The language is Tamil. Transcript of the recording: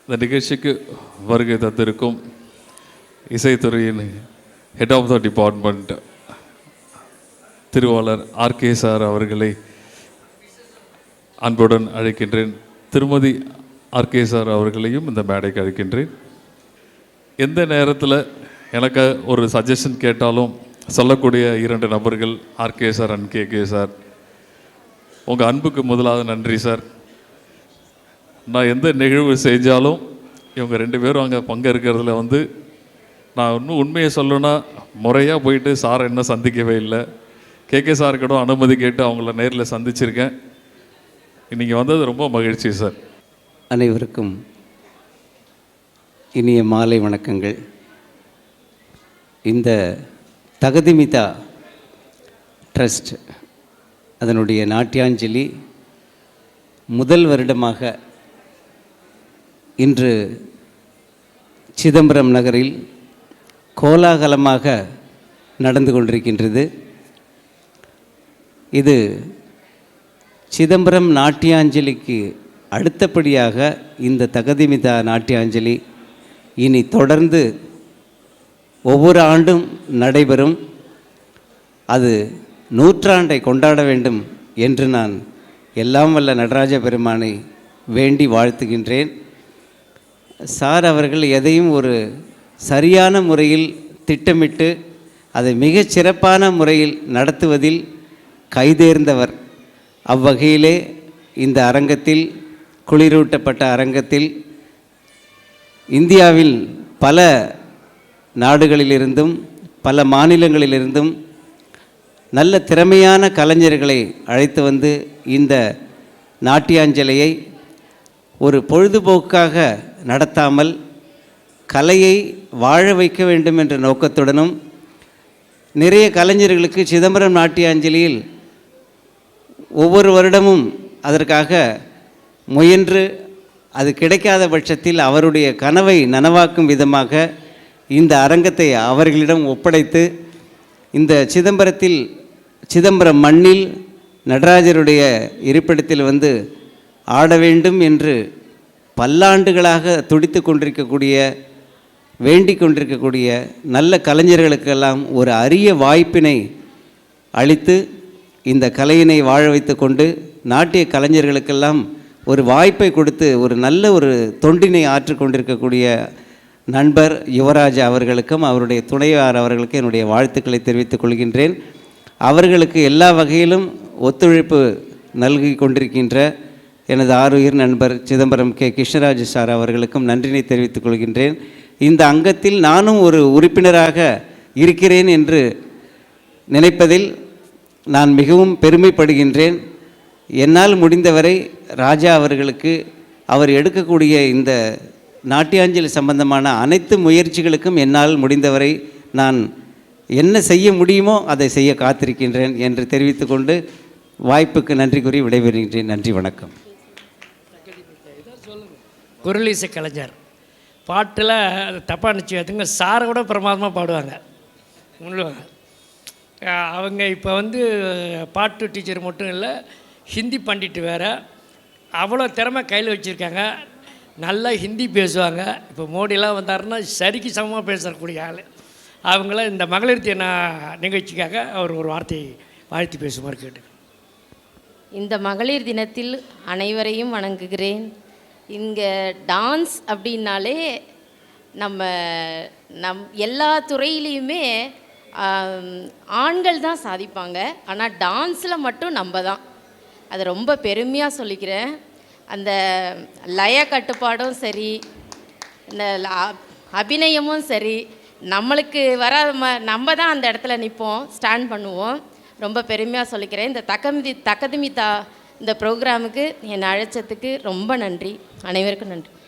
இந்த நிகழ்ச்சிக்கு வருகை தந்திருக்கும் இசைத்துறையின் ஹெட் ஆஃப் த டிபார்ட்மெண்ட் திருவாளர் ஆர்கே சார் அவர்களை அன்புடன் அழைக்கின்றேன். திருமதி ஆர்கே சார் அவர்களையும் இந்த மேடைக்கு அழைக்கின்றேன். எந்த நேரத்தில் எனக்கு ஒரு சஜஷன் கேட்டாலும் சொல்லக்கூடிய 2 நபர்கள் R K sir and K sir. உங்கள் அன்புக்கு முதலாவது நன்றி சார். நான் எந்த நிகழ்வு செஞ்சாலும் இவங்க 2 பேரும் அங்கே பங்கேற்கிறதுல நான் இன்னும் உண்மையை சொல்லணும்னா முறையாக போயிட்டு சாரை இன்னும் சந்திக்கவே இல்லை. கே சார் கூட அனுமதி கேட்டு அவங்கள நேரில் சந்திச்சிருக்கேன். இன்றைக்கி வந்தது ரொம்ப மகிழ்ச்சி சார். அனைவருக்கும் இனிய மாலை வணக்கங்கள். இந்த தகதிமிதா ட்ரஸ்ட் அதனுடைய நாட்டியாஞ்சலி முதல் வருடமாக இன்று சிதம்பரம் நகரில் கோலாகலமாக நடந்து கொண்டிருக்கின்றது. இது சிதம்பரம் நாட்டியாஞ்சலிக்கு அடுத்தபடியாக இந்த தகதிமிதா நாட்டியாஞ்சலி இனி தொடர்ந்து ஒவ்வொரு ஆண்டும் நடைபெறும். அது 100 கொண்டாட வேண்டும் என்று நான் எல்லாம் வல்ல நடராஜ பெருமானை வேண்டி வாழ்த்துகின்றேன். சார் அவர்கள் எதையும் ஒரு சரியான முறையில் திட்டமிட்டு அதை மிகச் சிறப்பான முறையில் நடத்துவதில் கைதேர்ந்தவர். அவ்வகையிலே இந்த அரங்கத்தில், குளிரூட்டப்பட்ட அரங்கத்தில், இந்தியாவில் பல நாடுகளிலிருந்தும் பல மாநிலங்களிலிருந்தும் நல்ல திறமையான கலைஞர்களை அழைத்து வந்து இந்த நாட்டியாஞ்சலியை ஒரு பொழுதுபோக்காக நடத்தாமல் கலையை வாழ வைக்க வேண்டும் என்ற நோக்கத்துடனும் நிறைய கலைஞர்களுக்கு சிதம்பரம் நாட்டியாஞ்சலியில் ஒவ்வொரு வருடமும் அதற்காக முயன்று அது கிடைக்காத பட்சத்தில் அவருடைய கனவை நனவாக்கும் விதமாக இந்த அரங்கத்தை அவர்களிடம் ஒப்படைத்து இந்த சிதம்பரம் மண்ணில் நடராஜருடைய இருப்பிடத்தில் ஆட வேண்டும் என்று பல்லாண்டுகளாக துடித்து கொண்டிருக்கக்கூடிய, வேண்டிக் கொண்டிருக்கக்கூடிய நல்ல கலைஞர்களுக்கெல்லாம் ஒரு அரிய வாய்ப்பினை அளித்து இந்த கலையினை வாழ வைத்து கொண்டு நாட்டிய கலைஞர்களுக்கெல்லாம் ஒரு வாய்ப்பை கொடுத்து ஒரு நல்ல ஒரு தொண்டினை ஆற்றிக்கொண்டிருக்கக்கூடிய நண்பர் யுவராஜா அவர்களுக்கும் அவருடைய துணையார் அவர்களுக்கு என்னுடைய வாழ்த்துக்களை தெரிவித்துக் கொள்கின்றேன். அவர்களுக்கு எல்லா வகையிலும் ஒத்துழைப்பு நல்கி கொண்டிருக்கின்ற எனது ஆருயிர் நண்பர் சிதம்பரம் கிருஷ்ணராஜ் சார் அவர்களுக்கும் நன்றினை தெரிவித்துக் கொள்கின்றேன். இந்த அங்கத்தில் நானும் ஒரு உறுப்பினராக இருக்கிறேன் என்று நினைப்பதில் நான் மிகவும் பெருமைப்படுகின்றேன். என்னால் முடிந்தவரை ராஜா அவர்களுக்கு அவர் எடுக்கக்கூடிய இந்த நாட்டியாஞ்சலி சம்பந்தமான அனைத்து முயற்சிகளுக்கும் என்னால் முடிந்தவரை நான் என்ன செய்ய முடியுமோ அதை செய்ய காத்திருக்கின்றேன் என்று தெரிவித்துக்கொண்டு வாய்ப்புக்கு நன்றி கூறி விடைபெறுகின்றேன். நன்றி, வணக்கம். குரலிசை கலைஞர் பாட்டில் தப்பாக நிச்சயத்துங்க சாரை கூட பிரமாதமாக பாடுவாங்க. அவங்க இப்போ பாட்டு டீச்சர் மட்டும் இல்லை, ஹிந்தி பண்டிட்டு வேறு. அவ்வளோ திறமை கையில் வச்சுருக்காங்க. நல்லா ஹிந்தி பேசுவாங்க. இப்போ மோடிலாம் வந்தாருன்னா சரிக்கு சமமாக பேசக்கூடிய ஆள். அவங்கள இந்த மகளிர் தின நிகழ்ச்சிக்காக அவர் ஒரு வார்த்தையை வாழ்த்தி பேசுமாறு கேட்டு. இந்த மகளிர் தினத்தில் அனைவரையும் வணங்குகிறேன். இங்கே டான்ஸ் அப்படின்னாலே நம் எல்லா துறையிலையுமே ஆண்கள் தான் சாதிப்பாங்க. ஆனால் டான்ஸில் மட்டும் நம்ம தான். அதை ரொம்ப பெருமையாக சொல்லிக்கிறேன். அந்த லய கட்டுப்பாடும் சரி, இந்த அபிநயமும் சரி, நம்மளுக்கு நம்ம தான் அந்த இடத்துல நிற்போம், ஸ்டாண்ட் பண்ணுவோம். ரொம்ப பெருமையாக சொல்லிக்கிறேன். இந்த தகதிமிதா இந்த ப்ரோக்ராமுக்கு என்னை அழைச்சதுக்கு ரொம்ப நன்றி. அனைவருக்கும் நன்றி.